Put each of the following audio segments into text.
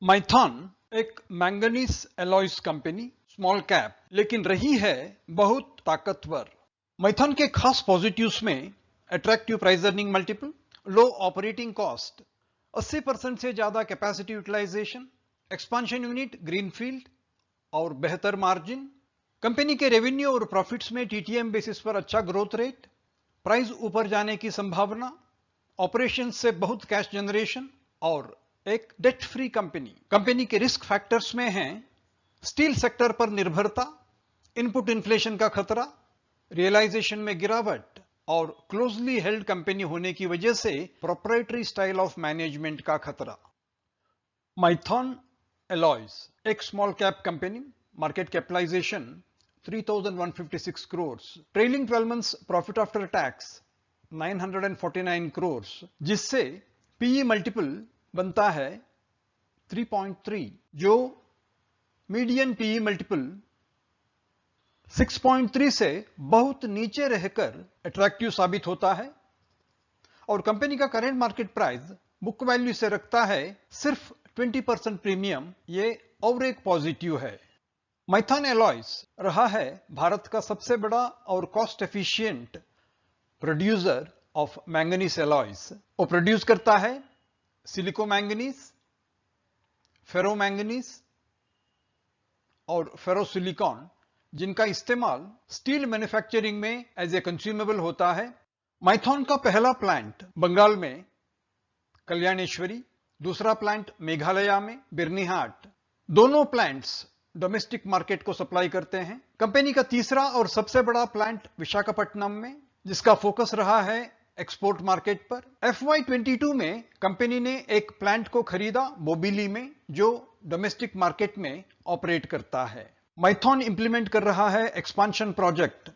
माइथॉन एक manganese alloys company, small cap, लेकिन रही है बहुत ताकतवर। माइथॉन के खास पॉजिटिव्स में attractive price earning multiple, low operating cost, 80% से ज्यादा capacity utilisation, expansion unit greenfield और बेहतर मार्जिन। कंपनी के रेवेन्यू और प्रॉफिट्स में टीटीएम बेसिस पर अच्छा ग्रोथ रेट, प्राइस ऊपर जाने की संभावना, ऑपरेशन से बहुत कैश जनरेशन और एक डेट फ्री कंपनी के रिस्क फैक्टर्स में हैं स्टील सेक्टर पर निर्भरता, इनपुट इन्फ्लेशन का खतरा, रियलाइजेशन में गिरावट और क्लोजली हेल्ड कंपनी होने की वजह से प्रोप्राइटरी स्टाइल ऑफ मैनेजमेंट का खतरा। माइथॉन एलॉयज एक small cap company, market capitalisation 3,156 crores, trailing 12 months profit after tax 949 crores, जिससे पीई मल्टीपल बनता है 3.3, जो मीडियन पीई मल्टीपल 6.3 से बहुत नीचे रहकर अट्रैक्टिव साबित होता है और कंपनी का current market price book value से रखता है सिर्फ 20% प्रीमियम। ये और एक पॉजिटिव है। माइथॉन एलॉयज रहा है भारत का सबसे बड़ा और cost efficient producer of manganese alloys. वो प्रोड्यूस करता है सिलिको मैंगनीज, फेरो मैंगनीज और फेरोसिलिकॉन, जिनका इस्तेमाल स्टील मैन्युफैक्चरिंग में एज ए कंज्यूमेबल होता है। माइथॉन का पहला प्लांट बंगाल में कल्याणेश्वरी, दूसरा प्लांट मेघालय में बिरनीहाट। दोनों प्लांट्स डोमेस्टिक मार्केट को सप्लाई करते हैं। कंपनी का तीसरा और सबसे बड़ा प्लांट विशाखापट्टनम में, जिसका फोकस रहा है एक्सपोर्ट मार्केट पर। FY22 में कंपनी ने एक प्लांट को खरीदा बोबिली में, जो डोमेस्टिक मार्केट में ऑपरेट करता है। माइथॉन इंप्लीमेंट कर रहा है expansion project,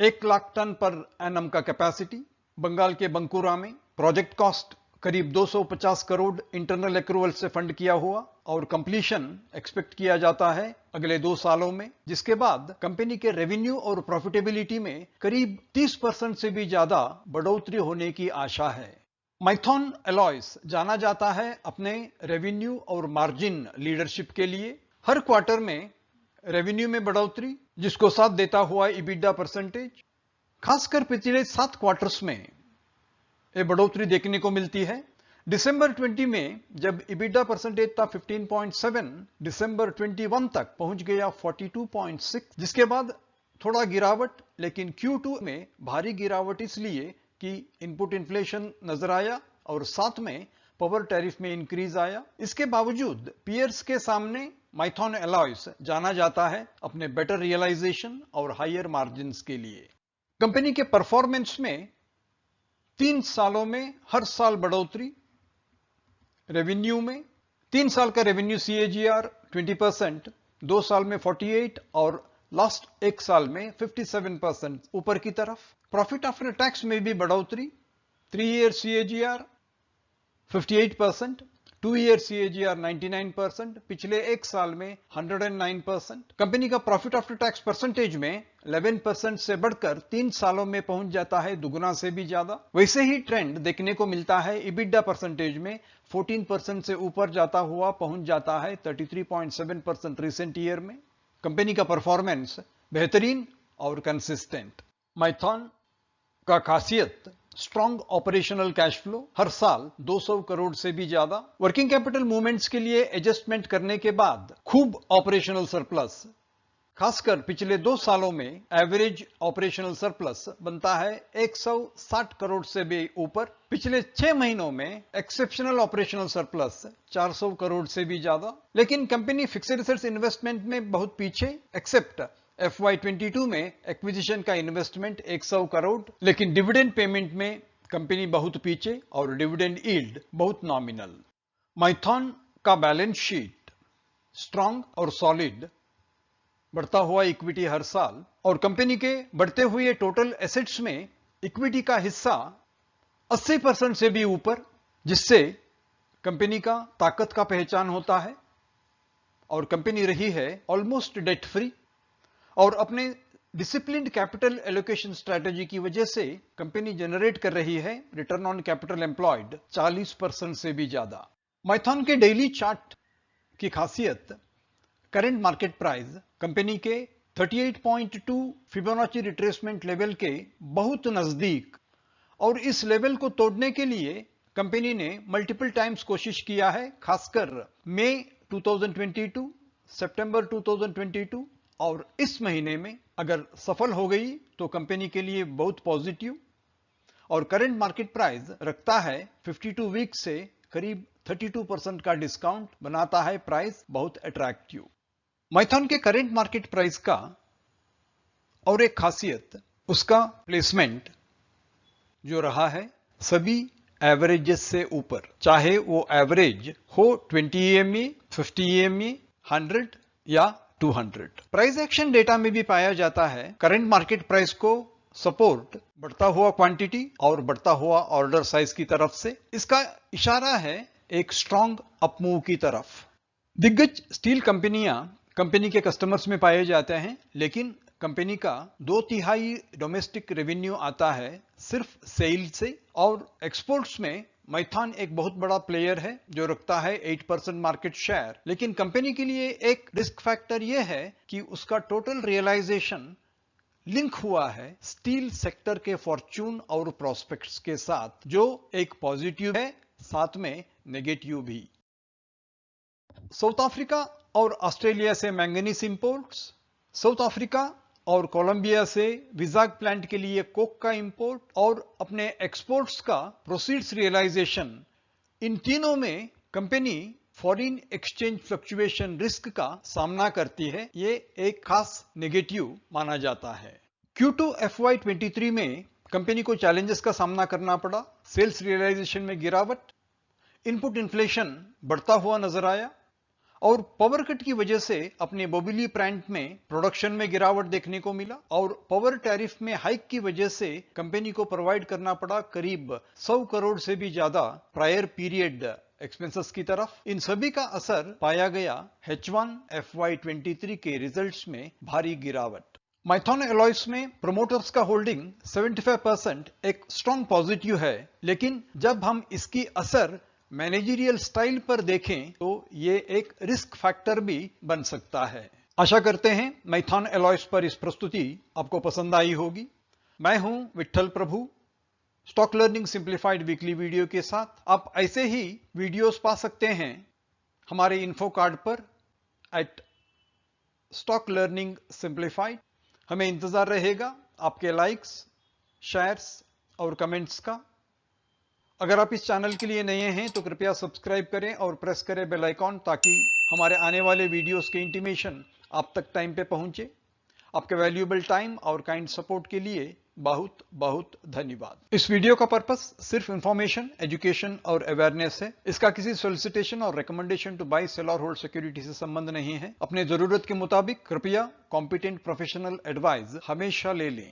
1 lakh tonne per annum का कैपेसिटी, बंगाल के बंकुरा में। प्रोजेक्ट कॉस्ट करीब 250 करोड़ इंटरनल एक्रूवल से फंड किया हुआ और कंप्लीशन एक्सपेक्ट किया जाता है अगले 2 सालों में, जिसके बाद कंपनी के रेवेन्यू और प्रॉफिटेबिलिटी में करीब 30% से भी ज्यादा बढ़ोतरी होने की आशा है। माइथॉन एलॉयज जाना जाता है अपने रेवेन्यू और मार्जिन लीडरशिप के लिए। हर क्वार्टर में रेवेन्यू में बढ़ोतरी, जिसको साथ देता हुआ इबिडा परसेंटेज, खासकर पिछले 7 क्वार्टर्स में ये बढ़ोतरी देखने को मिलती है। दिसंबर 20 में जब इबिडा परसेंटेज था 15.7, दिसंबर 21 तक पहुंच गया 42.6, जिसके बाद थोड़ा गिरावट, लेकिन Q2 में भारी गिरावट इसलिए कि इनपुट इन्फ्लेशन नजर आया और साथ में पावर टैरिफ में इंक्रीज आया। इसके बावजूद पीयर्स के सामने माइथॉन एलॉयज जाना जाता है अपने बेटर रियलाइजेशन और हायर मार्जिन के लिए। कंपनी के परफॉर्मेंस में 3 सालों में हर साल बढ़ोतरी, रेवेन्यू में 3 साल का रेवेन्यू CAGR 20%, 2 साल में 48 और लास्ट 1 साल में 57% ऊपर की तरफ। प्रॉफिट आफ्टर टैक्स में भी बढ़ोतरी, 3 ईयर CAGR 58%, 2 ईयर CAGR 99%, पिछले 1 साल में 109%। कंपनी का प्रॉफिट आफ्टर टैक्स परसेंटेज में 11% से बढ़कर 3 सालों में पहुंच जाता है दुगुना से भी ज्यादा। वैसे ही ट्रेंड देखने को मिलता है इबिडा परसेंटेज में, 14% से ऊपर जाता हुआ पहुंच जाता है 33.7% रिसेंट ईयर में। कंपनी का परफॉर्मेंस बेहतरीन और कंसिस्टेंट। माइथॉन का खासियत स्ट्रॉन्ग ऑपरेशनल कैश फ्लो, हर साल 200 करोड़ से भी ज्यादा। वर्किंग कैपिटल मूवमेंट्स के लिए एडजस्टमेंट करने के बाद खूब ऑपरेशनल सरप्लस, खासकर पिछले 2 सालों में एवरेज ऑपरेशनल सरप्लस बनता है 160 करोड़ से भी ऊपर। पिछले 6 महीनों में एक्सेप्शनल ऑपरेशनल सरप्लस 400 करोड़ से भी ज्यादा। लेकिन कंपनी फिक्स्ड एसेट्स इन्वेस्टमेंट में बहुत पीछे, एक्सेप्ट FY22 में एक्विजिशन का इन्वेस्टमेंट 100 करोड़, लेकिन डिविडेंड पेमेंट में कंपनी बहुत पीछे और डिविडेंड यील्ड बहुत नॉमिनल। माइथॉन का बैलेंस शीट स्ट्रांग और सॉलिड, बढ़ता हुआ इक्विटी हर साल, और कंपनी के बढ़ते हुए टोटल एसेट्स में इक्विटी का हिस्सा 80% से भी ऊपर, जिससे कंपनी का ताकत का पहचान होता है। और कंपनी रही है ऑलमोस्ट डेट फ्री और अपने डिसिप्लिन्ड कैपिटल एलोकेशन स्ट्रेटेजी की वजह से कंपनी जनरेट कर रही है रिटर्न ऑन कैपिटल एम्प्लॉयड 40% से भी ज्यादा। माइथॉन के डेली चार्ट की खासियत करंट मार्केट प्राइस कंपनी के 38.2 फिबोनाची रिट्रेसमेंट लेवल के बहुत नजदीक और इस लेवल को तोड़ने के लिए कंपनी ने मल्टीपल टाइम्स कोशिश किया है, खासकर मई 2022, सितंबर 2022 और इस महीने में अगर सफल हो गई तो कंपनी के लिए बहुत पॉजिटिव और करंट मार्केट प्राइस रखता है 52 वीक से करीब 32% का डिस्काउंट बनाता है प्राइस बहुत अट्रैक्टिव। माइथॉन के करंट मार्केट प्राइस का और एक खासियत उसका प्लेसमेंट जो रहा है सभी एवरेजेस से ऊपर, चाहे वो एवरेज हो 20 EMA, 50 EMA, 100 या 200। प्राइस एक्शन डेटा में भी पाया जाता है करंट मार्केट प्राइस को सपोर्ट बढ़ता हुआ क्वांटिटी और बढ़ता हुआ ऑर्डर साइज की तरफ से। इसका इशारा है एक स्ट्रॉन्ग अपमूव की तरफ। दिग्गज स्टील कंपनियां कंपनी के कस्टमर्स में पाए जाते हैं, लेकिन कंपनी का 2/3 डोमेस्टिक रेवेन्यू आता है सिर्फ सेल से और एक्सपोर्ट्स में माइथॉन एक बहुत बड़ा प्लेयर है जो रखता है 8% मार्केट शेयर। लेकिन कंपनी के लिए एक रिस्क फैक्टर यह है कि उसका टोटल रियलाइजेशन लिंक हुआ है स्टील सेक्टर के फॉर्चून और प्रोस्पेक्ट्स के साथ, जो एक पॉजिटिव है साथ में नेगेटिव भी। साउथ अफ्रीका और ऑस्ट्रेलिया से मैंगनीज इंपोर्ट्स, साउथ अफ्रीका और कोलंबिया से विजाग प्लांट के लिए कोक का इंपोर्ट और अपने एक्सपोर्ट्स का प्रोसीड्स रियलाइजेशन, इन तीनों में company foreign exchange fluctuation risk का सामना करती है। ये एक खास नेगेटिव माना जाता है। Q2 FY23 में कंपनी को चैलेंजेस का सामना करना पड़ा। सेल्स रियलाइजेशन में गिरावट, इनपुट इन्फ्लेशन बढ़ता हुआ नजर आया और पावर कट की वजह से अपने बोबिली प्लांट में प्रोडक्शन में गिरावट देखने को मिला और पावर टैरिफ में हाइक की वजह से कंपनी को प्रोवाइड करना पड़ा करीब 100 करोड़ से भी ज्यादा प्रायर पीरियड एक्सपेंसेस की तरफ। इन सभी का असर पाया गया H1 FY23 के रिजल्ट्स में भारी गिरावट। माइथॉन एलॉयज में प्रोमोटर्स का होल्डिंग 75% एक स्ट्रॉन्ग पॉजिटिव है, लेकिन जब हम इसकी असर मैनेजरियल स्टाइल पर देखें तो ये एक रिस्क फैक्टर भी बन सकता है। आशा करते हैं माइथॉन एलॉयज पर इस प्रस्तुति आपको पसंद आई होगी। मैं हूं Vitthal Prabhu, stock learning simplified weekly video के साथ। आप ऐसे ही वीडियोस पा सकते हैं हमारे इन्फो कार्ड पर @स्टॉक लर्निंग सिंप्लीफाइड। हमें इंतजार रहेगा आपके लाइक्स, शेयर्स और कमेंट्स का। अगर आप इस चैनल के लिए नए हैं तो कृपया सब्सक्राइब करें और प्रेस करें बेल आइकॉन ताकि हमारे आने वाले वीडियोस के इंटीमेशन आप तक टाइम पे पहुंचे। आपके वैल्यूएबल टाइम और काइंड सपोर्ट के लिए बहुत बहुत धन्यवाद। इस वीडियो का पर्पस सिर्फ इंफॉर्मेशन, एजुकेशन और अवेयरनेस है। इसका किसी सोलिसिटेशन और रिकमेंडेशन टू बाय, सेल और होल्ड सिक्योरिटी से संबंध नहीं है। अपने जरूरत के मुताबिक कृपया कॉम्पिटेंट प्रोफेशनल एडवाइस हमेशा ले लें।